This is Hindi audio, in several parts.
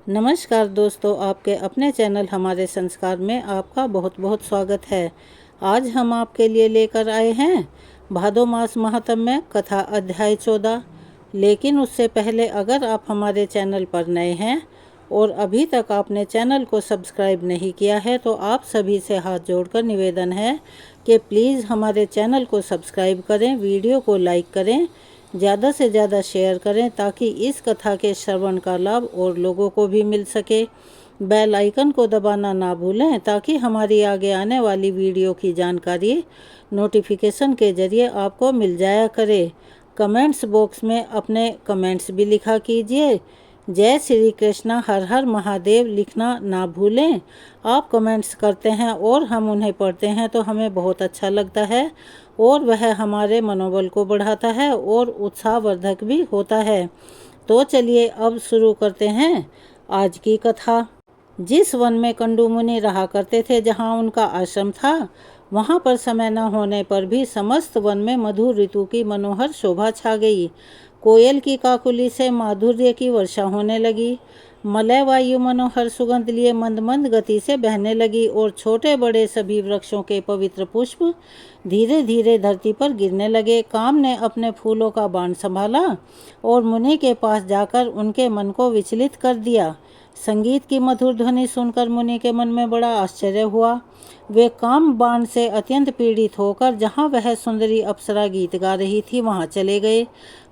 नमस्कार दोस्तों, आपके अपने चैनल हमारे संस्कार में आपका बहुत बहुत स्वागत है। आज हम आपके लिए लेकर आए हैं भादो मास महात्म्य कथा अध्याय 14। लेकिन उससे पहले अगर आप हमारे चैनल पर नए हैं और अभी तक आपने चैनल को सब्सक्राइब नहीं किया है तो आप सभी से हाथ जोड़कर निवेदन है कि प्लीज़ हमारे चैनल को सब्सक्राइब करें, वीडियो को लाइक करें, ज़्यादा से ज़्यादा शेयर करें ताकि इस कथा के श्रवण का लाभ और लोगों को भी मिल सके। बेल आइकन को दबाना ना भूलें ताकि हमारी आगे आने वाली वीडियो की जानकारी नोटिफिकेशन के ज़रिए आपको मिल जाया करे। कमेंट्स बॉक्स में अपने कमेंट्स भी लिखा कीजिए। जय श्री कृष्णा, हर हर महादेव लिखना ना भूलें। आप कमेंट्स करते हैं और हम उन्हें पढ़ते हैं तो हमें बहुत अच्छा लगता है और वह हमारे मनोबल को बढ़ाता है और उत्साहवर्धक भी होता है। तो चलिए अब शुरू करते हैं आज की कथा। जिस वन में कंडू मुनि रहा करते थे, जहाँ उनका आश्रम था, वहाँ पर समय न होने पर भी समस्त वन में मधुर ऋतु की मनोहर शोभा छा गई। कोयल की काकुली से माधुर्य की वर्षा होने लगी। मलय वायु मनोहर सुगंध लिए मंद मंद गति से बहने लगी और छोटे बड़े सभी वृक्षों के पवित्र पुष्प धीरे धीरे धरती पर गिरने लगे। काम ने अपने फूलों का बाण संभाला और मुनि के पास जाकर उनके मन को विचलित कर दिया। संगीत की मधुर ध्वनि सुनकर मुनि के मन में बड़ा आश्चर्य हुआ। वे काम बाण से अत्यंत पीड़ित होकर जहाँ वह सुंदरी अप्सरा गीत गा रही थी वहाँ चले गए।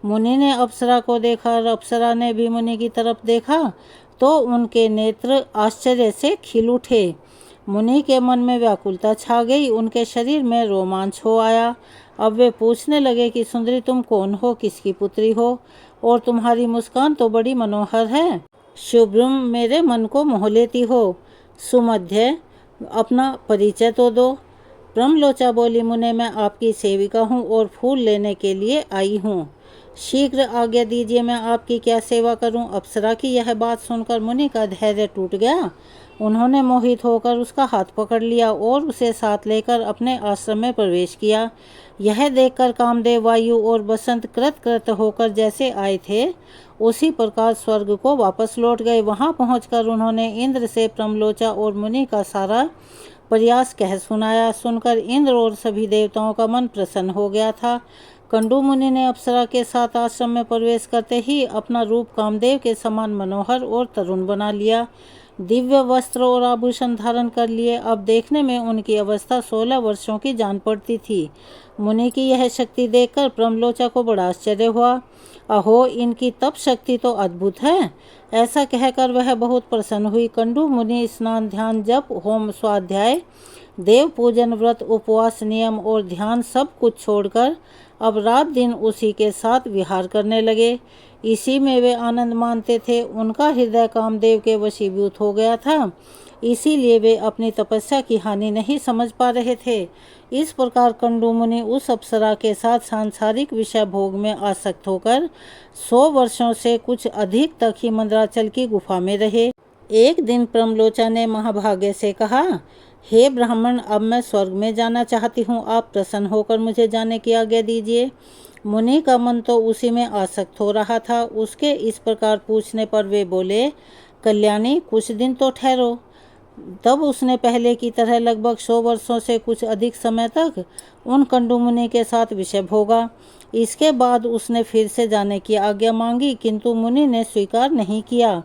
मुनि ने अप्सरा को देखा और अप्सरा ने भी मुनि की तरफ देखा तो उनके नेत्र आश्चर्य से खिल उठे। मुनि के मन में व्याकुलता छा गई, उनके शरीर में रोमांच हो आया। अब वे पूछने लगे कि सुंदरी, तुम कौन हो, किसकी पुत्री हो, और तुम्हारी मुस्कान तो बड़ी मनोहर है। शुभ्रम, मेरे मन को मोह लेती हो। सुमध्य, अपना परिचय तो दो। ब्रह्मलोचा बोली, मुने मैं आपकी सेविका हूँ और फूल लेने के लिए आई हूँ। शीघ्र आज्ञा दीजिए, मैं आपकी क्या सेवा करूं। अप्सरा की यह बात सुनकर मुनि का धैर्य टूट गया। उन्होंने मोहित होकर उसका हाथ पकड़ लिया और उसे साथ लेकर अपने आश्रम में प्रवेश किया। यह देखकर कामदेव वायु और बसंत कृत कृत होकर जैसे आए थे उसी प्रकार स्वर्ग को वापस लौट गए। वहां पहुंचकर उन्होंने इंद्र से ब्रह्मलोचा और मुनि का सारा प्रयास कह सुनाया। सुनकर इंद्र और सभी देवताओं का मन प्रसन्न हो गया था। कंडू मुनि ने अप्सरा के साथ आश्रम में प्रवेश करते ही अपना रूप कामदेव के समान मनोहर और तरुण बना लिया। दिव्य वस्त्र और आभूषण धारण कर लिए। अब देखने में उनकी अवस्था 16 वर्षों की जान पड़ती थी। मुनि की यह शक्ति देखकर ब्रह्मलोचा को बड़ा आश्चर्य हुआ। अहो, इनकी तप शक्ति तो अद्भुत है। ऐसा कहकर वह बहुत प्रसन्न हुई। कंडू मुनि स्नान, ध्यान, जप, होम, स्वाध्याय, देव पूजन, व्रत, उपवास, नियम और ध्यान सब कुछ छोड़कर अब रात दिन उसी के साथ विहार करने लगे। इसी में वे आनंद मानते थे। उनका हृदय कामदेव के वशीभूत हो गया था, इसीलिए वे अपनी तपस्या की हानि नहीं समझ पा रहे थे। इस प्रकार कंडू मुनि उस अप्सरा के साथ सांसारिक विषय भोग में आसक्त होकर 100 वर्षों से कुछ अधिक तक ही मंदराचल की गुफा में रहे। एक दिन ब्रह्मलोचा ने महाभाग्य से कहा, हे ब्राह्मण, अब मैं स्वर्ग में जाना चाहती हूँ। आप प्रसन्न होकर मुझे जाने की आज्ञा दीजिए। मुनि का मन तो उसी में आसक्त हो रहा था। उसके इस प्रकार पूछने पर वे बोले, कल्याणी, कुछ दिन तो ठहरो। तब उसने पहले की तरह लगभग 100 वर्षों से कुछ अधिक समय तक उन कंडू मुनि के साथ विषय भोगा। इसके बाद उसने फिर से जाने की आज्ञा मांगी, किंतु मुनि ने स्वीकार नहीं किया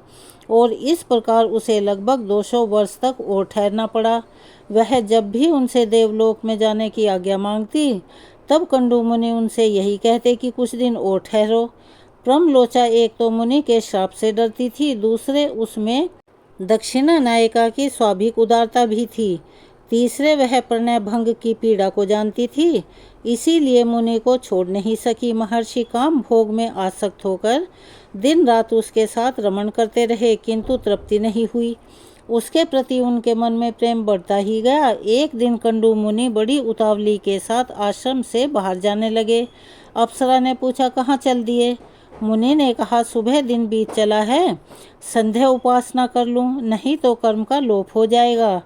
और इस प्रकार उसे लगभग 200 वर्ष तक और ठहरना पड़ा। वह जब भी उनसे देवलोक में जाने की आज्ञा मांगती तब कंडू मुनि उनसे यही कहते कि कुछ दिन और ठहरो। ब्रह्मलोचा एक तो मुनि के श्राप से डरती थी, दूसरे उसमें दक्षिणा नायिका की स्वाभाविक उदारता भी थी, तीसरे वह प्रणय भंग की पीड़ा को जानती थी, इसीलिए मुनि को छोड़ नहीं सकी। महर्षि काम भोग में आसक्त होकर दिन रात उसके साथ रमण करते रहे, किंतु तृप्ति नहीं हुई। उसके प्रति उनके मन में प्रेम बढ़ता ही गया। एक दिन कंडू मुनि बड़ी उतावली के साथ आश्रम से बाहर जाने लगे। अप्सरा ने पूछा, कहाँ चल दिए? मुनि ने कहा, सुबह दिन बीत चला है, संध्या उपासना कर लूं, नहीं तो कर्म का लोप हो जाएगा।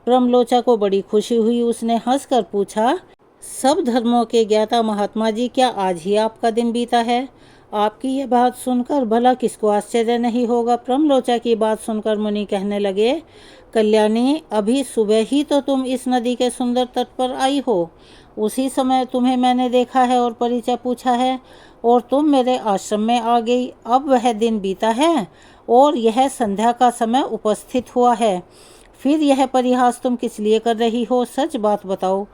ब्रह्मलोचा को बड़ी खुशी हुई। उसने हंसकर पूछा, सब धर्मों के ज्ञाता महात्मा जी, क्या आज ही आपका दिन बीता है? आपकी यह बात सुनकर भला किसको आश्चर्य नहीं होगा। ब्रह्मलोचा की बात सुनकर मुनि कहने लगे, कल्याणी, अभी सुबह ही तो तुम इस नदी के सुंदर तट पर आई हो। उसी समय तुम्हें मैंने देखा है और परिचय पूछा है और तुम मेरे आश्रम में आ गई। अब वह दिन बीता है और यह संध्या का समय उपस्थित हुआ है, फिर यह परिहास तुम किस लिए कर रही हो? सच बात बताओ।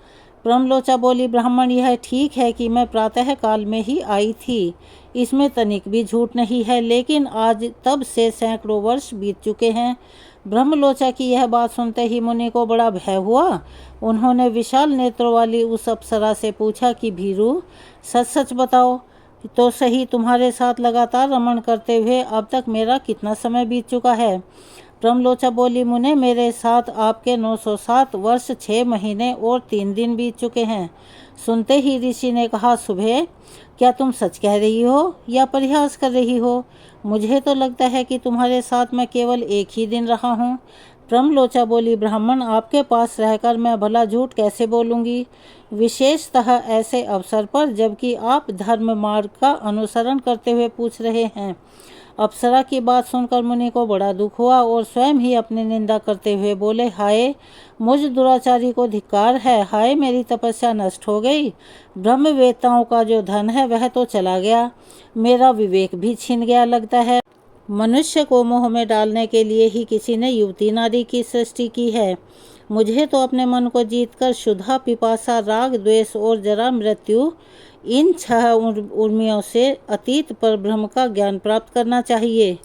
ब्रह्मलोचा बोली, ब्राह्मण, यह ठीक है कि मैं प्रातः काल में ही आई थी, इसमें तनिक भी झूठ नहीं है, लेकिन आज तब से सैकड़ों वर्ष बीत चुके हैं। ब्रह्मलोचा की यह बात सुनते ही मुनि को बड़ा भय हुआ। उन्होंने विशाल नेत्रों वाली उस अप्सरा से पूछा कि भीरू, सच सच बताओ तो सही, तुम्हारे साथ लगातार रमण करते हुए अब तक मेरा कितना समय बीत चुका है? ब्रह्मलोचा बोली, मुने, मेरे साथ आपके 907 वर्ष 6 महीने और 3 दिन बीत चुके हैं। सुनते ही ऋषि ने कहा, सुबह, क्या तुम सच कह रही हो या परिहास कर रही हो? मुझे तो लगता है कि तुम्हारे साथ मैं केवल एक ही दिन रहा हूँ। ब्रह्मलोचा बोली, ब्राह्मण, आपके पास रहकर मैं भला झूठ कैसे बोलूँगी, विशेषतः ऐसे अवसर पर जबकि आप धर्म मार्ग का अनुसरण करते हुए पूछ रहे हैं। अप्सरा की बात सुनकर मुनि को बड़ा दुख हुआ और स्वयं ही अपनी निंदा करते हुए बोले, हाय, मुझ दुराचारी को धिक्कार है। हाय, मेरी तपस्या नष्ट हो गई। ब्रह्मवेत्ताओं का जो धन है वह तो चला गया, मेरा विवेक भी छिन गया। लगता है मनुष्य को मोह में डालने के लिए ही किसी ने युवती नारी की सृष्टि की है। मुझे तो अपने मन को जीतकर शुद्धा, पिपासा, राग, द्वेष और जरा मृत्यु, इन 6 उर्मियों से अतीत पर ब्रह्म का ज्ञान प्राप्त करना चाहिए।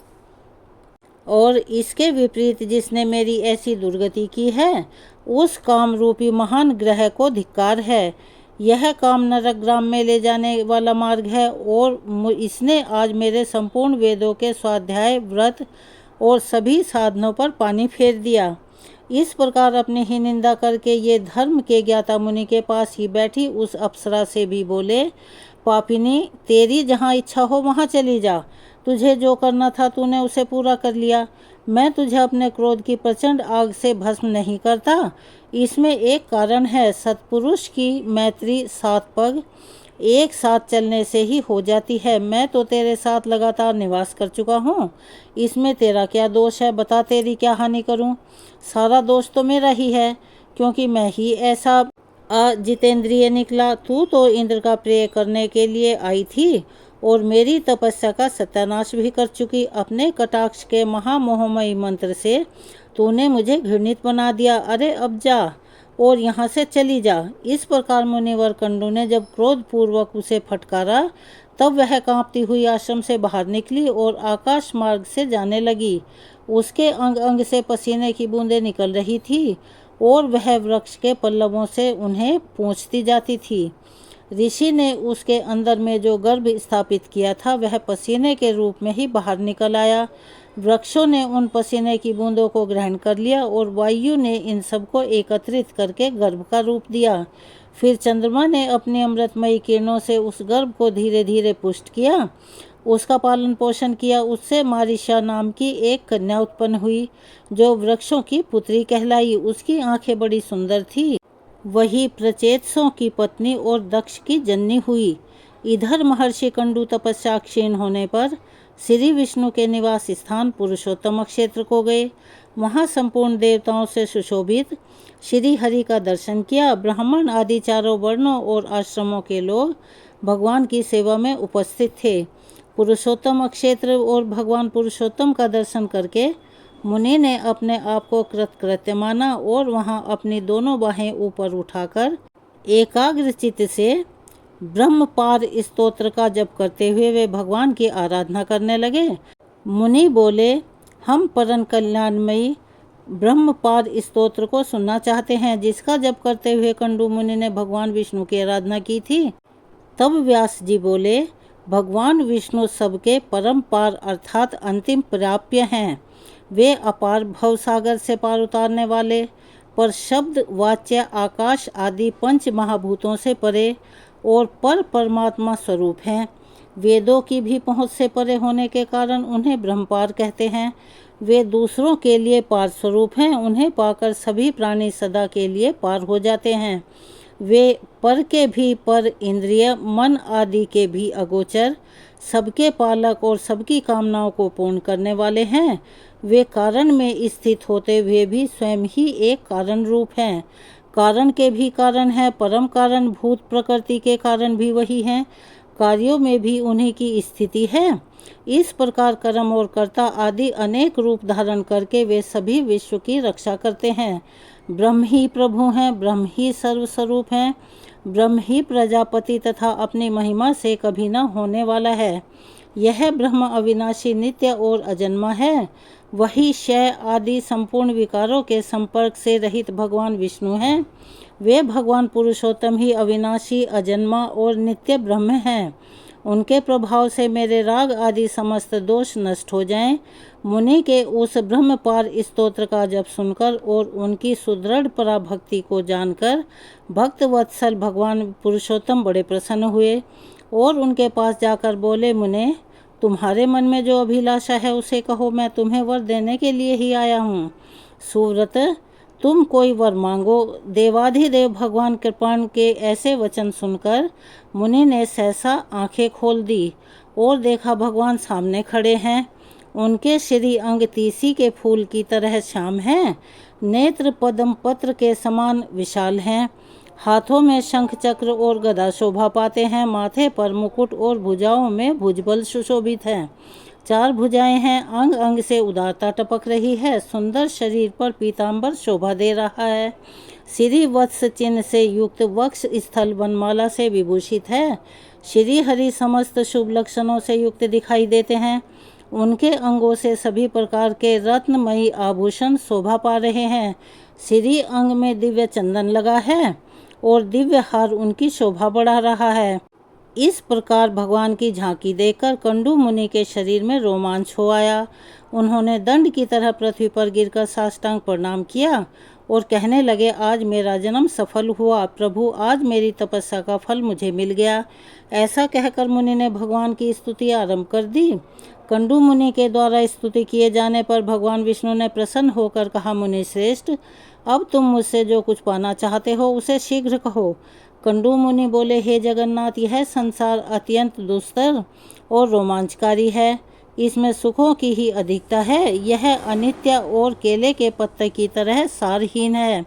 और इसके विपरीत जिसने मेरी ऐसी दुर्गति की है, उस काम रूपी महान ग्रह को धिक्कार है। यह काम नरक ग्राम में ले जाने वाला मार्ग है और इसने आज मेरे संपूर्ण वेदों के स्वाध्याय, व्रत और सभी साधनों पर पानी फेर दिया। इस प्रकार अपनी ही निंदा करके ये धर्म के ज्ञाता मुनि के पास ही बैठी उस अप्सरा से भी बोले, पापिनी, तेरी जहाँ इच्छा हो वहाँ चली जा। तुझे जो करना था तूने उसे पूरा कर लिया। मैं तुझे अपने क्रोध की प्रचंड आग से भस्म नहीं करता। इसमें एक कारण है, सत्पुरुष की मैत्री 7 पग एक साथ चलने से ही हो जाती है। मैं तो तेरे साथ लगातार निवास कर चुका हूँ, इसमें तेरा क्या दोष है? बता, तेरी क्या हानि करूँ? सारा दोष तो मेरा ही है, क्योंकि मैं ही ऐसा अजितेंद्रिय निकला। तू तो इंद्र का प्रिय करने के लिए आई थी और मेरी तपस्या का सत्यानाश भी कर चुकी। अपने कटाक्ष के महामोहमयी मंत्र से तूने मुझे घृणित बना दिया। अरे अब जा और यहाँ से चली जा। इस प्रकार मुनिवर कंडू ने जब क्रोध पूर्वक उसे फटकारा, तब वह कांपती हुई आश्रम से बाहर निकली और आकाश मार्ग से जाने लगी। उसके अंग अंग से पसीने की बूंदें निकल रही थी और वह वृक्ष के पल्लवों से उन्हें पोंछती जाती थी। ऋषि ने उसके अंदर में जो गर्भ स्थापित किया था वह पसीने के रूप में ही बाहर निकल आया। वृक्षों ने उन पसीने की बूंदों को ग्रहण कर लिया और वायु ने इन सबको एकत्रित करके गर्भ का रूप दिया। फिर चंद्रमा ने अपनी अमृतमयी किरणों से उस गर्भ को धीरे धीरे पुष्ट किया, उसका पालन पोषण किया। उससे मारिशा नाम की एक कन्या उत्पन्न हुई जो वृक्षों की पुत्री कहलाई। उसकी आंखें बड़ी सुंदर थी। वही प्रचेतसों की पत्नी और दक्ष की जननी हुई। इधर महर्षि कंडू तपस्या क्षीण होने पर श्री विष्णु के निवास स्थान पुरुषोत्तम क्षेत्र को गए। वहाँ संपूर्ण देवताओं से सुशोभित श्री हरि का दर्शन किया। ब्राह्मण आदि चारों वर्णों और आश्रमों के लोग भगवान की सेवा में उपस्थित थे। पुरुषोत्तम क्षेत्र और भगवान पुरुषोत्तम का दर्शन करके मुनि ने अपने आप को कृतकृत्य माना और वहाँ अपनी दोनों बाहें ऊपर उठाकर एकाग्र चित्त से ब्रह्मपार स्तोत्र का जप करते हुए वे भगवान की आराधना करने लगे। मुनि बोले, हम परम कल्याणमयी ब्रह्मपार स्तोत्र को सुनना चाहते हैं, जिसका जप करते हुए कंडू मुनि ने भगवान विष्णु की आराधना की थी। तब व्यास जी बोले, भगवान विष्णु सबके परम पार अर्थात अंतिम प्राप्य हैं। वे अपार भवसागर से पार उतारने वाले, पर शब्द वाच्य आकाश आदि पंच महाभूतों से परे और पर परमात्मा स्वरूप हैं। वेदों की भी पहुँच से परे होने के कारण उन्हें ब्रह्मपार कहते हैं। वे दूसरों के लिए पार स्वरूप हैं। उन्हें पाकर सभी प्राणी सदा के लिए पार हो जाते हैं। वे पर के भी पर, इंद्रिय मन आदि के भी अगोचर, सबके पालक और सबकी कामनाओं को पूर्ण करने वाले हैं। वे कारण में स्थित होते हुए भी स्वयं ही एक कारण रूप हैं। कारण के भी कारण है, परम कारण भूत प्रकृति के कारण भी वही हैं, कार्यों में भी उन्हीं की स्थिति है। इस प्रकार कर्म और कर्ता आदि अनेक रूप धारण करके वे सभी विश्व की रक्षा करते हैं। ब्रह्म ही प्रभु हैं, ब्रह्म ही सर्वस्वरूप हैं, ब्रह्म ही प्रजापति तथा अपनी महिमा से कभी न होने वाला है। यह ब्रह्म अविनाशी, नित्य और अजन्मा है। वही क्षय आदि संपूर्ण विकारों के संपर्क से रहित भगवान विष्णु हैं। वे भगवान पुरुषोत्तम ही अविनाशी, अजन्मा और नित्य ब्रह्म हैं। उनके प्रभाव से मेरे राग आदि समस्त दोष नष्ट हो जाएं। मुनि के उस ब्रह्मपार स्तोत्र का जप सुनकर और उनकी सुदृढ़ पराभक्ति को जानकर भक्त वत्सल भगवान पुरुषोत्तम बड़े प्रसन्न हुए और उनके पास जाकर बोले, मुने, तुम्हारे मन में जो अभिलाषा है उसे कहो, मैं तुम्हें वर देने के लिए ही आया हूँ। सुव्रत, तुम कोई वर मांगो। देवाधिदेव भगवान कृपाण के ऐसे वचन सुनकर मुनि ने सहसा आंखें खोल दी और देखा भगवान सामने खड़े हैं। उनके श्री अंग तीसी के फूल की तरह श्याम हैं, नेत्र पद्म पत्र के समान विशाल हैं, हाथों में शंख चक्र और गदा शोभा पाते हैं, माथे पर मुकुट और भुजाओं में भुजबल सुशोभित हैं। 4 भुजाएं हैं, अंग अंग से उदारता टपक रही है, सुंदर शरीर पर पीतांबर शोभा दे रहा है, श्री वत्स चिन्ह से युक्त वक्ष स्थल वनमाला से विभूषित है, श्री हरि समस्त शुभ लक्षणों से युक्त दिखाई देते हैं। उनके अंगों से सभी प्रकार के रत्नमयी आभूषण शोभा पा रहे हैं। श्री अंग में दिव्य चंदन लगा है और दिव्य हार उनकी शोभा बढ़ा रहा है। इस प्रकार भगवान की झांकी देखकर कंडू मुनि के शरीर में रोमांच हो आया। उन्होंने दंड की तरह पृथ्वी पर गिरकर साष्टांग प्रणाम किया और कहने लगे, आज मेरा जन्म सफल हुआ। प्रभु, आज मेरी तपस्या का फल मुझे मिल गया। ऐसा कहकर मुनि ने भगवान की स्तुति आरंभ कर दी। कंडू मुनि के द्वारा स्तुति किए जाने पर भगवान विष्णु ने प्रसन्न होकर कहा, मुनि श्रेष्ठ, अब तुम मुझसे जो कुछ पाना चाहते हो उसे शीघ्र कहो। कंडू मुनि बोले, हे जगन्नाथ, यह संसार अत्यंत दुस्तर और रोमांचकारी है। इसमें सुखों की ही अधिकता है। यह अनित्य और केले के पत्ते की तरह सारहीन है।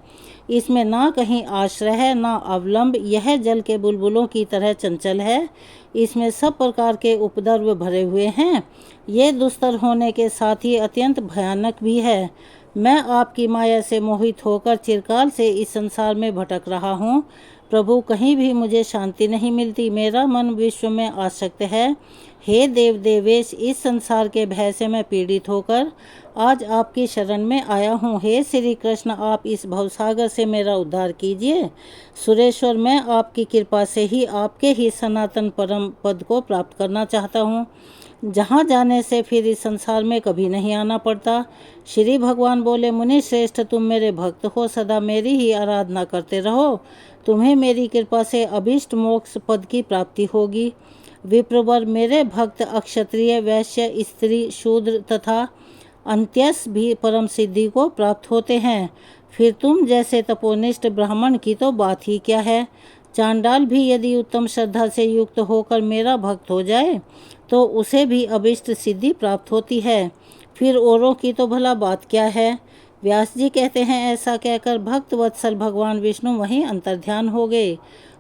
इसमें ना कहीं आश्रय है, ना अवलंब। यह जल के बुलबुलों की तरह चंचल है। इसमें सब प्रकार के उपद्रव भरे हुए हैं। ये दुस्तर होने के साथ ही अत्यंत भयानक भी है। मैं आपकी माया से मोहित होकर चिरकाल से इस संसार में भटक रहा हूँ। प्रभु, कहीं भी मुझे शांति नहीं मिलती। मेरा मन विश्व में आसक्त है। हे देव देवेश, इस संसार के भय से मैं पीड़ित होकर आज आपकी शरण में आया हूँ। हे श्री कृष्ण, आप इस भवसागर से मेरा उद्धार कीजिए। सुरेश्वर, मैं आपकी कृपा से ही आपके ही सनातन परम पद को प्राप्त करना चाहता हूँ, जहाँ जाने से फिर इस संसार में कभी नहीं आना पड़ता। श्री भगवान बोले, मुनि श्रेष्ठ, तुम मेरे भक्त हो, सदा मेरी ही आराधना करते रहो। तुम्हें मेरी कृपा से अभीष्ट मोक्ष पद की प्राप्ति होगी। विप्रवर, मेरे भक्त अक्षत्रिय, वैश्य, स्त्री, शूद्र तथा अंत्यस भी परम सिद्धि को प्राप्त होते हैं। फिर तुम जैसे तपोनिष्ठ ब्राह्मण की तो बात ही क्या है। चांडाल भी यदि उत्तम श्रद्धा से युक्त होकर मेरा भक्त हो जाए तो उसे भी अभीष्ट सिद्धि प्राप्त होती है। फिर औरों की तो भला बात क्या है। व्यास जी कहते हैं, ऐसा कहकर भक्त वत्सल भगवान विष्णु वहीं अंतर्ध्यान हो गए।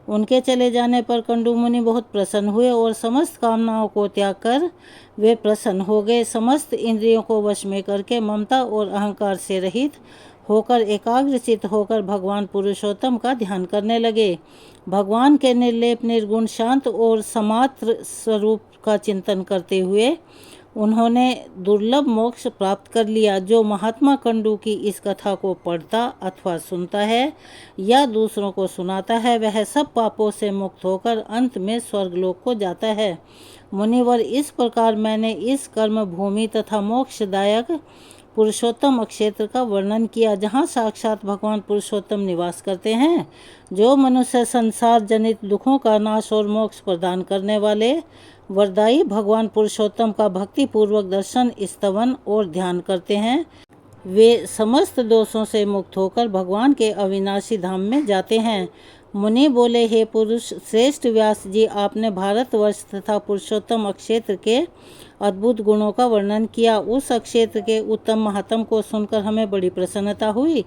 उनके चले जाने पर कंडू मुनि बहुत प्रसन्न हुए और समस्त कामनाओं को त्याग कर वे प्रसन्न हो गए। समस्त इंद्रियों को वश में करके ममता और अहंकार से रहित होकर एकाग्रचित होकर भगवान पुरुषोत्तम का ध्यान करने लगे। भगवान के निर्लेप, निर्गुण, शांत और समात्र स्वरूप का चिंतन करते हुए उन्होंने दुर्लभ मोक्ष प्राप्त कर लिया। जो महात्मा कंडू की इस कथा को पढ़ता अथवा सुनता है या दूसरों को सुनाता है, वह सब पापों से मुक्त होकर अंत में स्वर्गलोक को जाता है। मुनिवर, इस प्रकार मैंने इस कर्म भूमि तथा मोक्षदायक पुरुषोत्तम क्षेत्र का वर्णन किया, जहाँ साक्षात भगवान पुरुषोत्तम निवास करते हैं। जो मनुष्य संसार जनित दुखों का नाश और मोक्ष प्रदान करने वाले वरदायी भगवान पुरुषोत्तम का भक्ति पूर्वक दर्शन, स्तवन और ध्यान करते हैं, वे समस्त दोषों से मुक्त होकर भगवान के अविनाशी धाम में जाते हैं। मुनि बोले, हे पुरुष श्रेष्ठ व्यास जी, आपने भारतवर्ष तथा पुरुषोत्तम अक्षेत्र के अद्भुत गुणों का वर्णन किया। उस अक्षेत्र के उत्तम महात्म को सुनकर हमें बड़ी प्रसन्नता हुई।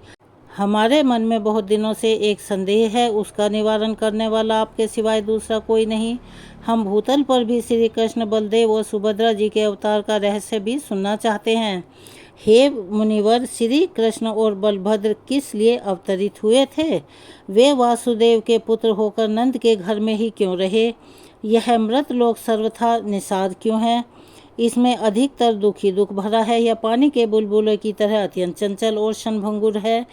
हमारे मन में बहुत दिनों से एक संदेह है, उसका निवारण करने वाला आपके सिवाय दूसरा कोई नहीं। हम भूतल पर भी श्री कृष्ण, बलदेव और सुभद्रा जी के अवतार का रहस्य भी सुनना चाहते हैं। हे मुनिवर, श्री कृष्ण और बलभद्र किस लिए अवतरित हुए थे? वे वासुदेव के पुत्र होकर नंद के घर में ही क्यों रहे? यह मृत लोक सर्वथा निषाद क्यों है? इसमें अधिकतर दुखी दुख भरा है या पानी के बुलबुले की तरह अत्यंत चंचल और क्षणभंगुर है?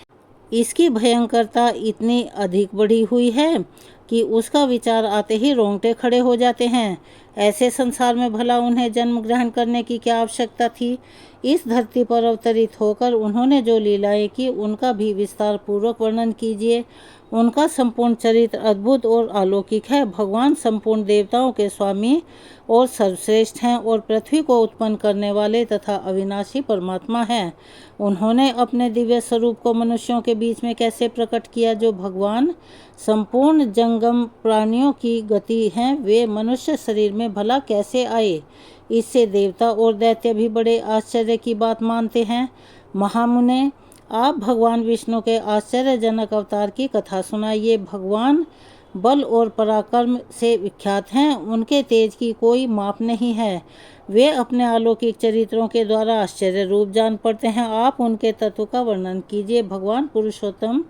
इसकी भयंकरता इतनी अधिक बढ़ी हुई है कि उसका विचार आते ही रोंगटे खड़े हो जाते हैं। ऐसे संसार में भला उन्हें जन्म ग्रहण करने की क्या आवश्यकता थी? इस धरती पर अवतरित होकर उन्होंने जो लीलाएं की, उनका भी विस्तार पूर्वक वर्णन कीजिए। उनका संपूर्ण चरित्र अद्भुत और अलौकिक है। भगवान संपूर्ण देवताओं के स्वामी और सर्वश्रेष्ठ हैं और पृथ्वी को उत्पन्न करने वाले तथा अविनाशी परमात्मा हैं। उन्होंने अपने दिव्य स्वरूप को मनुष्यों के बीच में कैसे प्रकट किया? जो भगवान संपूर्ण जंगम प्राणियों की गति हैं, वे मनुष्य शरीर में भला कैसे आए? इससे देवता और दैत्य भी बड़े आश्चर्य की बात मानते हैं। महामुने, आप भगवान विष्णु के आश्चर्यजनक अवतार की कथा सुनाइए। भगवान बल और पराक्रम से विख्यात हैं, उनके तेज की कोई माप नहीं है। वे अपने अलौकिक चरित्रों के द्वारा आश्चर्य रूप जान पड़ते हैं। आप उनके तत्व का वर्णन कीजिए। भगवान पुरुषोत्तम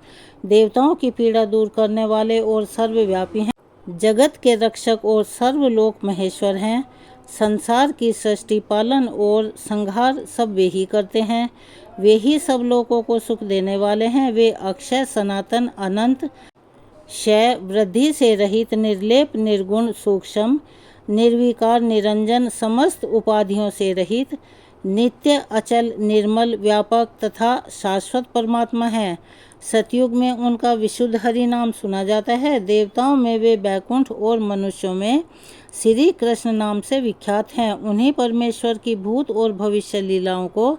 देवताओं की पीड़ा दूर करने वाले और सर्वव्यापी हैं, जगत के रक्षक और सर्वलोक महेश्वर हैं। संसार की सृष्टि, पालन और संहार सब वे ही करते हैं। वे ही सब लोगों को सुख देने वाले हैं। वे अक्षय, सनातन, अनंत, क्षय वृद्धि से रहित, निर्लेप, निर्गुण, सूक्ष्म, निर्विकार, निरंजन, समस्त उपाधियों से रहित, नित्य, अचल, निर्मल, व्यापक तथा शाश्वत परमात्मा है। सतयुग में उनका विशुद्ध हरि नाम सुना जाता है। देवताओं में वे बैकुंठ और मनुष्यों में श्री कृष्ण नाम से विख्यात हैं। उन्हीं परमेश्वर की भूत और भविष्य लीलाओं को,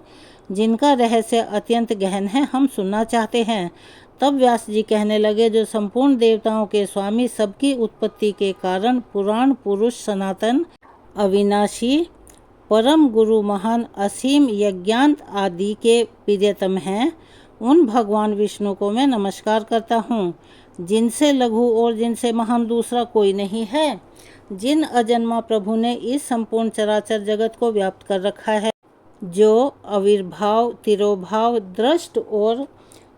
जिनका रहस्य अत्यंत गहन है, हम सुनना चाहते हैं। तब व्यास जी कहने लगे, जो संपूर्ण देवताओं के स्वामी, सबकी उत्पत्ति के कारण, पुराण पुरुष, सनातन, अविनाशी, परम गुरु, महान, असीम, यज्ञांत आदि के प्रियतम हैं, उन भगवान विष्णु को मैं नमस्कार करता हूँ, जिनसे लघु और जिनसे महान दूसरा कोई नहीं है। जिन अजन्मा प्रभु ने इस संपूर्ण चराचर जगत को व्याप्त कर रखा है, जो अविर्भाव, तिरोभाव, दृष्ट और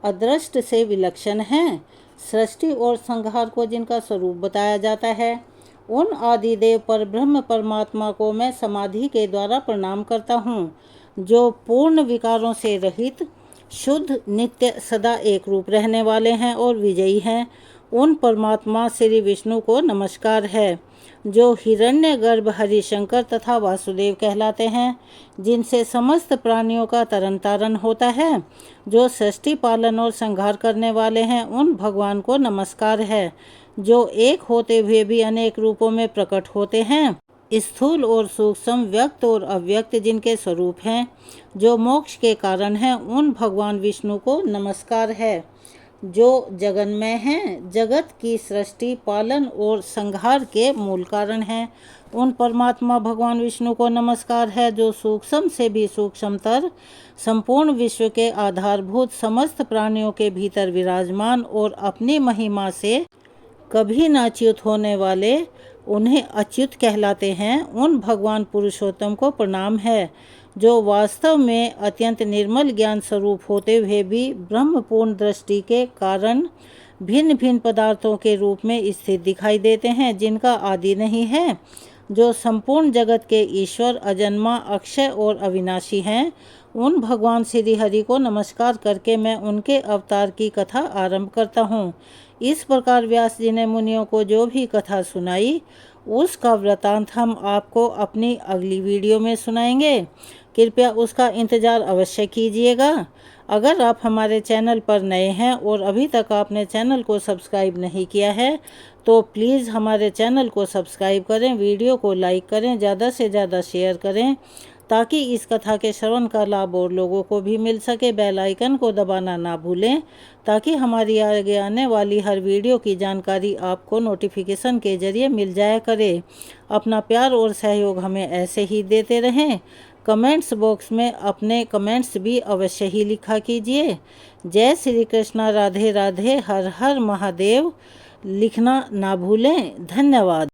अदृष्ट से विलक्षण हैं, सृष्टि और संहार को जिनका स्वरूप बताया जाता है, उन आदिदेव पर ब्रह्म परमात्मा को मैं समाधि के द्वारा प्रणाम करता हूँ, जो पूर्ण विकारों से रहित, शुद्ध, नित्य, सदा एक रूप रहने वाले हैं और विजयी हैं। उन परमात्मा श्री विष्णु को नमस्कार है, जो हिरण्यगर्भ, हरिशंकर तथा वासुदेव कहलाते हैं, जिनसे समस्त प्राणियों का तरन तारण होता है, जो सृष्टि, पालन और संहार करने वाले हैं। उन भगवान को नमस्कार है, जो एक होते हुए भी अनेक रूपों में प्रकट होते हैं, स्थूल और सूक्ष्म, व्यक्त और अव्यक्त, जिनके स्वरूप हैं, जो मोक्ष के कारण हैं। उन भगवान विष्णु को नमस्कार है, जो जगन्मय हैं, जगत की सृष्टि, पालन और संहार के मूल कारण हैं। उन परमात्मा भगवान विष्णु को नमस्कार है, जो सूक्ष्म से भी सूक्ष्मतर, संपूर्ण विश्व के आधारभूत, समस्त प्राणियों के भीतर विराजमान और अपनी महिमा से कभी न च्युत होने वाले, उन्हें अच्युत कहलाते हैं। उन भगवान पुरुषोत्तम को प्रणाम है, जो वास्तव में अत्यंत निर्मल ज्ञान स्वरूप होते हुए भी ब्रह्मपूर्ण दृष्टि के कारण भिन्न भिन्न पदार्थों के रूप में स्थित दिखाई देते हैं, जिनका आदि नहीं है, जो संपूर्ण जगत के ईश्वर, अजन्मा, अक्षय और अविनाशी हैं। उन भगवान श्री हरि को नमस्कार करके मैं उनके अवतार की कथा आरंभ करता हूँ। इस प्रकार व्यास जी ने मुनियों को जो भी कथा सुनाई, उसका वृतांत हम आपको अपनी अगली वीडियो में सुनाएंगे। कृपया उसका इंतज़ार अवश्य कीजिएगा। अगर आप हमारे चैनल पर नए हैं और अभी तक आपने चैनल को सब्सक्राइब नहीं किया है, तो प्लीज़ हमारे चैनल को सब्सक्राइब करें, वीडियो को लाइक करें, ज़्यादा से ज़्यादा शेयर करें, ताकि इस कथा के श्रवण का लाभ और लोगों को भी मिल सके। बेल आइकन को दबाना ना भूलें ताकि हमारी आगे आने वाली हर वीडियो की जानकारी आपको नोटिफिकेशन के जरिए मिल जाया करे। अपना प्यार और सहयोग हमें ऐसे ही देते रहें। कमेंट्स बॉक्स में अपने कमेंट्स भी अवश्य ही लिखा कीजिए। जय श्री कृष्णा, राधे राधे, हर हर महादेव लिखना ना भूलें। धन्यवाद।